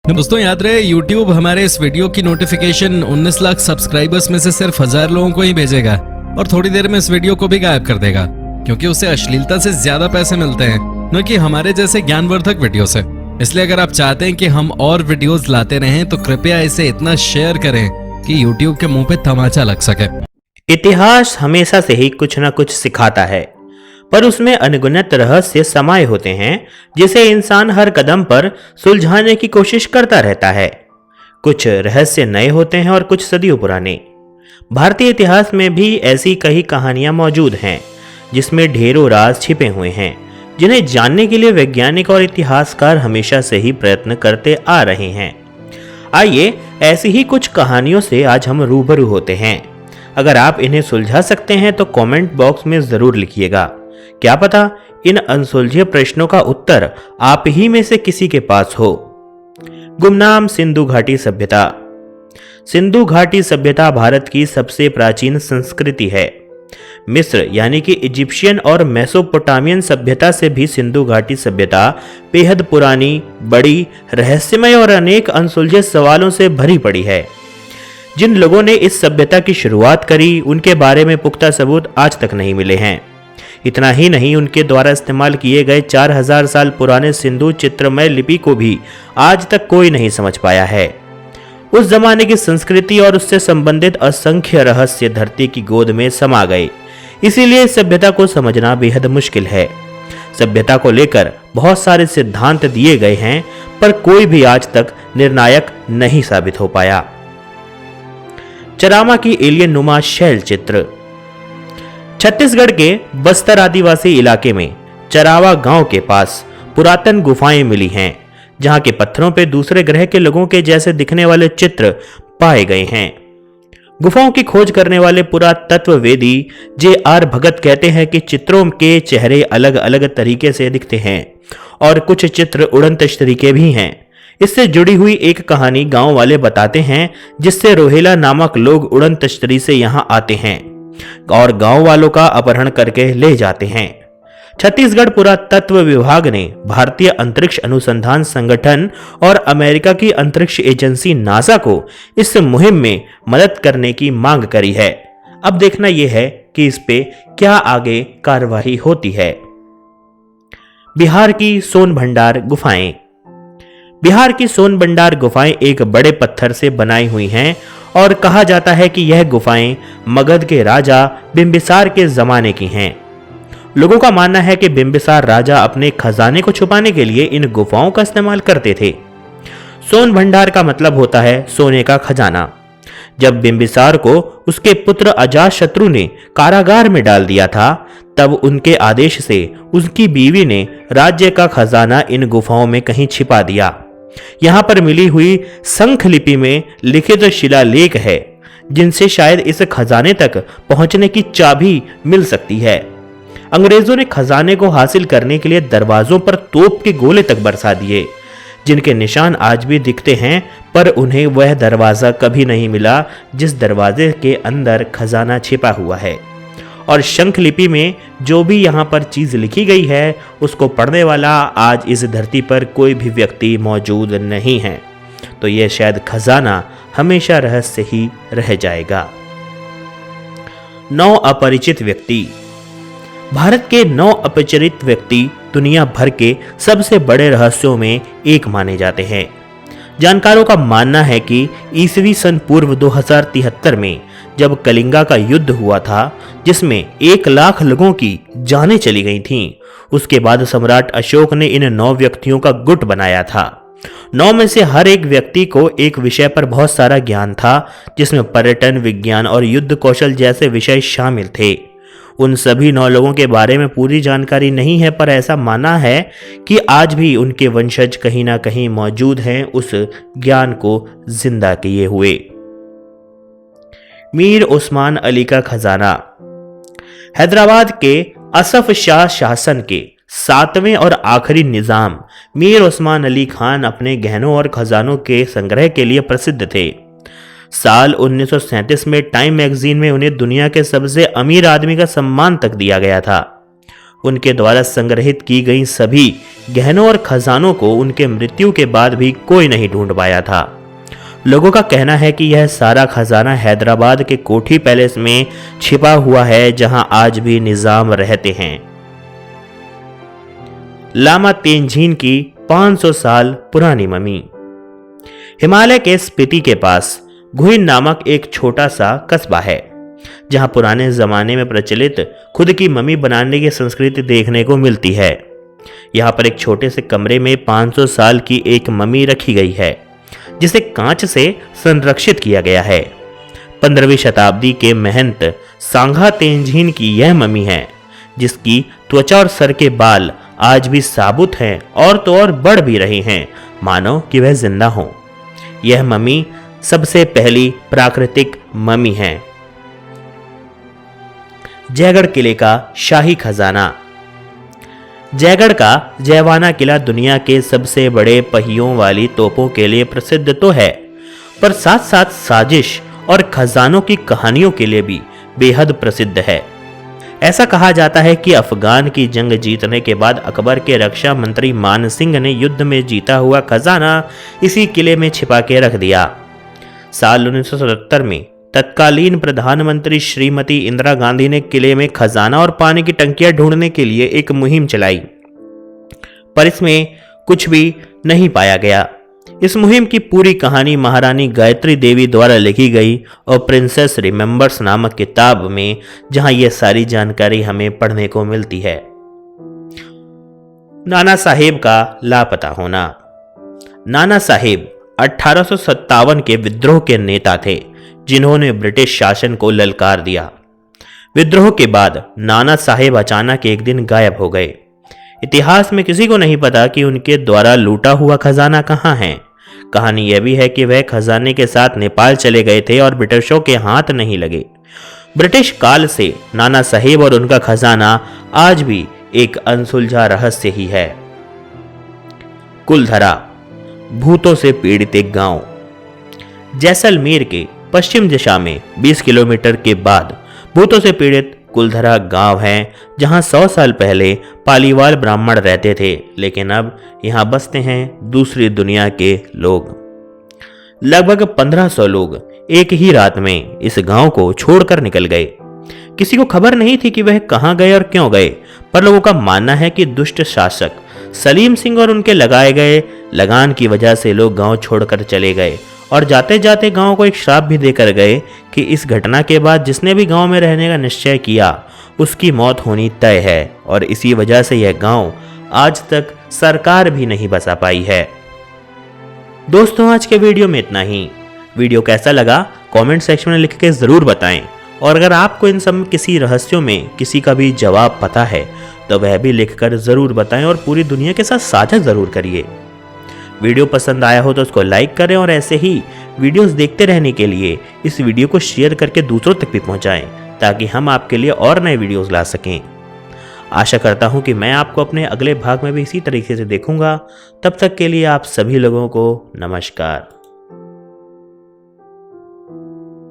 दोस्तों याद रहे YouTube हमारे इस वीडियो की नोटिफिकेशन 19 लाख सब्सक्राइबर्स में से सिर्फ 1000 लोगों को ही भेजेगा और थोड़ी देर में इस वीडियो को भी गायब कर देगा, क्योंकि उसे अश्लीलता से ज्यादा पैसे मिलते हैं न कि हमारे जैसे ज्ञानवर्धक वीडियो से। इसलिए अगर आप चाहते हैं कि हम और वीडियोस लाते रहें तो कृपया इसे इतना शेयर करें कि YouTube के मुंह पे तमाचा लग सके। इतिहास हमेशा से ही कुछ न कुछ सिखाता है, पर उसमें अनगिनत रहस्य समाये होते हैं जिसे इंसान हर कदम पर सुलझाने की कोशिश करता रहता है। कुछ रहस्य नए होते हैं और कुछ सदियों पुराने। भारतीय इतिहास में भी ऐसी कई कहानियां मौजूद हैं जिसमें ढेरों राज छिपे हुए हैं, जिन्हें जानने के लिए वैज्ञानिक और इतिहासकार हमेशा से ही प्रयत्न करते आ रहे हैं। आइए ऐसी ही कुछ कहानियों से आज हम रूबरू होते हैं। अगर आप इन्हें सुलझा सकते हैं तो कमेंट बॉक्स में जरूर लिखिएगा। क्या पता इन अनसुलझे प्रश्नों का उत्तर आप ही में से किसी के पास हो। गुमनाम सिंधु घाटी सभ्यता। सिंधु घाटी सभ्यता भारत की सबसे प्राचीन संस्कृति है। मिस्र यानी कि इजिप्शियन और मेसोपोटामियन सभ्यता से भी सिंधु घाटी सभ्यता बेहद पुरानी, बड़ी, रहस्यमय और अनेक अनसुलझे सवालों से भरी पड़ी है। जिन लोगों ने इस सभ्यता की शुरुआत करी उनके बारे में पुख्ता सबूत आज तक नहीं मिले हैं। इतना ही नहीं, उनके द्वारा इस्तेमाल किए गए 4000 साल पुराने सिंधु चित्रमय लिपि को भी आज तक कोई नहीं समझ पाया है। उस जमाने की संस्कृति और उससे संबंधित असंख्य रहस्य धरती की गोद में समा गए। इसीलिए इस सभ्यता को समझना बेहद मुश्किल है। सभ्यता को लेकर बहुत सारे सिद्धांत दिए गए हैं, पर कोई भी आज तक निर्णायक नहीं साबित हो पाया। चरामा की एलियन नुमा शैल चित्र। छत्तीसगढ़ के बस्तर आदिवासी इलाके में चरावा गांव के पास पुरातन गुफाएं मिली हैं, जहां के पत्थरों पे दूसरे ग्रह के लोगों के जैसे दिखने वाले चित्र पाए गए हैं। गुफाओं की खोज करने वाले पुरातत्ववेदी J.R. भगत कहते हैं कि चित्रों के चेहरे अलग अलग तरीके से दिखते हैं और कुछ चित्र उड़नतश तरीके भी हैं। इससे जुड़ी हुई एक कहानी गांव वाले बताते हैं, जिससे रोहेला नामक लोग उड़न तश्तरी से यहां आते हैं और गांव वालों का अपहरण करके ले जाते हैं। छत्तीसगढ़ पुरातत्व विभाग ने भारतीय अंतरिक्ष अनुसंधान संगठन और अमेरिका की अंतरिक्ष एजेंसी नासा को इस मुहिम में मदद करने की मांग करी है। अब देखना यह है कि इस पे क्या आगे कार्रवाई होती है। बिहार की सोनभंडार गुफाएं। बिहार की सोनभंडार गुफाएं एक बड़े पत्थर से बनाई हुई हैं और कहा जाता है कि यह गुफाएं मगध के राजा बिंबिसार के जमाने की हैं। लोगों का मानना है कि बिंबिसार राजा अपने खजाने को छुपाने के लिए इन गुफाओं का इस्तेमाल करते थे। सोनभंडार का मतलब होता है सोने का खजाना। जब बिंबिसार को उसके पुत्र अजातशत्रु ने कारागार में डाल दिया था, तब उनके आदेश से उसकी बीवी ने राज्य का खजाना इन गुफाओं में कहीं छिपा दिया। यहां पर मिली हुई शंख लिपि में लिखित शिलालेख है, जिनसे शायद इस खजाने तक पहुंचने की चाबी मिल सकती है। अंग्रेजों ने खजाने को हासिल करने के लिए दरवाजों पर तोप के गोले तक बरसा दिए, जिनके निशान आज भी दिखते हैं, पर उन्हें वह दरवाजा कभी नहीं मिला जिस दरवाजे के अंदर खजाना छिपा हुआ है। और शंख लिपि में जो भी यहाँ पर चीज लिखी गई है, उसको पढ़ने वाला आज इस धरती पर कोई भी व्यक्ति मौजूद नहीं है। तो यह शायद खजाना हमेशा रहस्य ही रह जाएगा। 9 अपरिचित व्यक्ति। भारत के 9 अपरिचित व्यक्ति दुनिया भर के सबसे बड़े रहस्यों में एक माने जाते हैं। जानकारों का मानना है कि ईसवी सन पूर्व 2073 में जब कलिंगा का युद्ध हुआ था, जिसमें 1 लाख लोगों की जानें चली गई थीं, उसके बाद सम्राट अशोक ने इन 9 व्यक्तियों का गुट बनाया था। 9 में से हर एक व्यक्ति को एक विषय पर बहुत सारा ज्ञान था, जिसमें पर्यटन, विज्ञान और युद्ध कौशल जैसे विषय शामिल थे। उन सभी 9 लोगों के बारे में पूरी जानकारी नहीं है, पर ऐसा माना है कि आज भी उनके वंशज कहीं ना कहीं मौजूद हैं, उस ज्ञान को जिंदा किए हुए। मीर उस्मान अली का खजाना। हैदराबाद के असफ शाह शासन के 7वें और आखिरी निजाम मीर उस्मान अली खान अपने गहनों और खजानों के संग्रह के लिए प्रसिद्ध थे। साल 1937 में टाइम मैगजीन में उन्हें दुनिया के सबसे अमीर आदमी का सम्मान तक दिया गया था। उनके द्वारा संग्रहित की गई सभी गहनों और खजानों को उनके मृत्यु के बाद भी कोई नहीं ढूंढ पाया था। लोगों का कहना है कि यह सारा खजाना हैदराबाद के कोठी पैलेस में छिपा हुआ है, जहां आज भी निजाम रहते हैं। लामा तेंजीन की 500 साल पुरानी मम्मी। हिमालय के स्पीति के पास गुहिन नामक एक छोटा सा कस्बा है, जहां पुराने जमाने में प्रचलित खुद की मम्मी बनाने की संस्कृति देखने को मिलती है। यहां पर एक छोटे से कमरे में 500 साल की एक मम्मी रखी गई है, जिसे कांच से संरक्षित किया गया है। 15वीं शताब्दी के महंत सांगा तेंजीन की यह मम्मी है, जिसकी त्वचा और सर के बाल आज भी साबुत हैं और तो और बढ़ भी रहे हैं, मानो कि वह जिंदा हो। यह मम्मी सबसे पहली प्राकृतिक मम्मी है। जयगढ़ किले का शाही खजाना। जयगढ़ का जयवाना किला दुनिया के सबसे बड़े पहियों वाली तोपों के लिए प्रसिद्ध तो है, पर साथ साथ साजिश और खजानों की कहानियों के लिए भी बेहद प्रसिद्ध है। ऐसा कहा जाता है कि अफगान की जंग जीतने के बाद अकबर के रक्षा मंत्री मान सिंह ने युद्ध में जीता हुआ खजाना इसी किले में छिपा के रख दिया। साल 1977 में तत्कालीन प्रधानमंत्री श्रीमती इंदिरा गांधी ने किले में खजाना और पानी की टंकियां ढूंढने के लिए एक मुहिम चलाई, पर इसमें कुछ भी नहीं पाया गया। इस मुहिम की पूरी कहानी महारानी गायत्री देवी द्वारा लिखी गई और प्रिंसेस रिमेंबर्स नामक किताब में, जहां यह सारी जानकारी हमें पढ़ने को मिलती है। नाना साहेब का लापता होना। नाना साहेब 1857 के विद्रोह के नेता थे, जिन्होंने ब्रिटिश शासन को ललकार दिया। विद्रोह के बाद नाना साहेब अचानक एक दिन गायब हो गए। इतिहास में किसी को नहीं पता कि उनके द्वारा लूटा हुआ खजाना कहाँ है। कहानी यह भी है कि वह खजाने के साथ नेपाल चले गए थे और ब्रिटिशों के हाथ नहीं लगे। ब्रिटिश काल से नाना साहेब और उनका खजाना आज भी एक अनसुलझा रहस्य ही है। कुलधरा, भूतों से पीड़ित एक गांव। जैसलमेर के पश्चिम दिशा में 20 किलोमीटर के बाद भूतों से पीड़ित कुलधरा गांव है, जहां 100 साल पहले पालीवाल ब्राह्मण रहते थे, लेकिन अब यहां बसते हैं दूसरी दुनिया के लोग। लगभग 1500 लोग एक ही रात में इस गांव को छोड़कर निकल गए। किसी को खबर नहीं थी कि वह कहां गए और क्यों गए, पर लोगों का मानना है कि दुष्ट शासक सलीम सिंह और उनके लगाए गए लगान की वजह से लोग गांव छोड़कर चले गए और जाते जाते गांव को एक श्राप भी देकर गए कि इस घटना के बाद जिसने भी गांव में रहने का निश्चय किया उसकी मौत होनी तय है, और इसी वजह से यह गांव आज तक सरकार भी नहीं बसा पाई है। दोस्तों, आज के वीडियो में इतना ही। वीडियो कैसा लगा कमेंट सेक्शन में लिख के जरूर बताएं, और अगर आपको इन सब किसी रहस्यों में किसी का भी जवाब पता है तो वह भी लिखकर जरूर बताएं और पूरी दुनिया के साथ साझा जरूर करिए। वीडियो पसंद आया हो तो उसको लाइक करें और ऐसे ही वीडियोस देखते रहने के लिए इस वीडियो को शेयर करके दूसरों तक भी पहुंचाएं, ताकि हम आपके लिए और नए वीडियोस ला सकें। आशा करता हूं कि मैं आपको अपने अगले भाग में भी इसी तरीके से देखूंगा। तब तक के लिए आप सभी लोगों को नमस्कार।